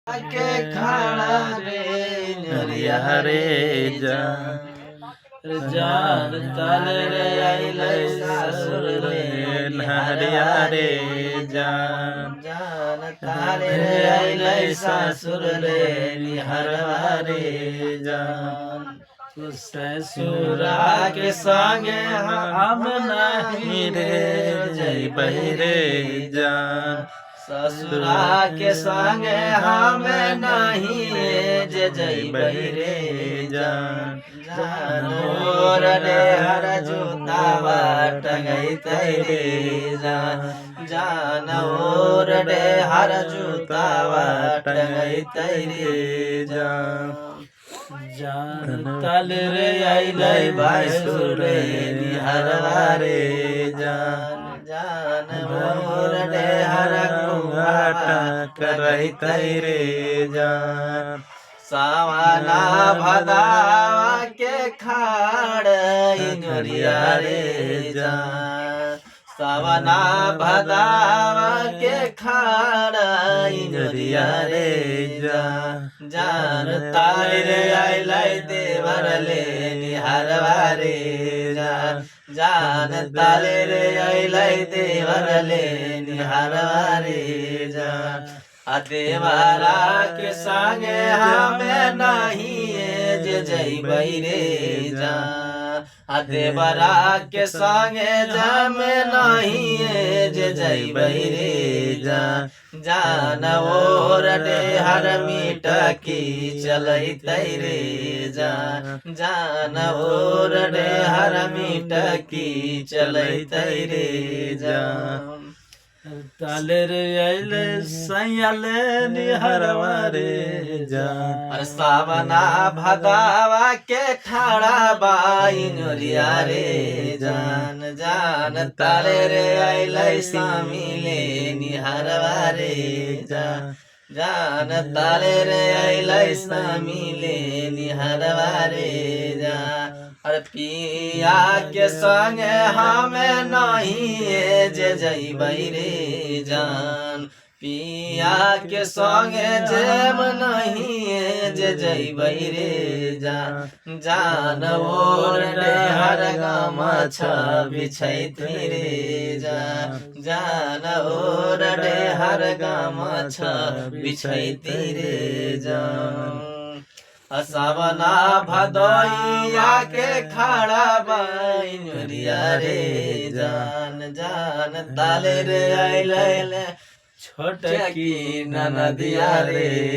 के खाड़ा रे नरिया रे जान ताल रे आइले सासुर रे नरिया रे जान ताल रे आइले सासुर रे निहरवा रे जान ससुरा के संगे हम नहीं रे जइबै रे जान ससुरा के संगे हम नहीं जे जइबै रे जान मोर रे हर जूतावा टंगैतै रे जान और रे हर जूतावा टंगैतै रे जान तल रे आइले बासुर रे निहरवा रे जान मोर रे हर घूंघाटा करैतै रे जान सावना भदावा के खाड़ नरिया रे जान सावना भदावा के खाड़ नरिया रे जान ताल रे आइले देवर ले निहरवा रे जान ताल रे आइले देवर ले निहरवा रे देवरा के संगे हमें नहीं जे जइबै रे जान देवरा के संगे जम नहीं जे जइबै रे जान और रे हर मीटकी चलैतै रे जान और रे हर मीटकी चलैतै रे जान ताल रे आइले सैयाले निहरवा रे जान सावना भदावा के ठाड़ा बाई नरिया रे जान ताल रे आइले सामिले निहरवा रे जान ताल रे आइले सामिले निहरवा रे अरे पिया के संगे हमें नहीं जे जइबै रे जान पिया के संगे जेम नहीं जे जइबै रे जान और रे हर गामछा बिछैती रे जान और रे हर गामछा बिछैती रे जान सावना भदोइया के खाड़ा बाई नरिया रे जान ताल रे आइले छोटकी ननदिया रे।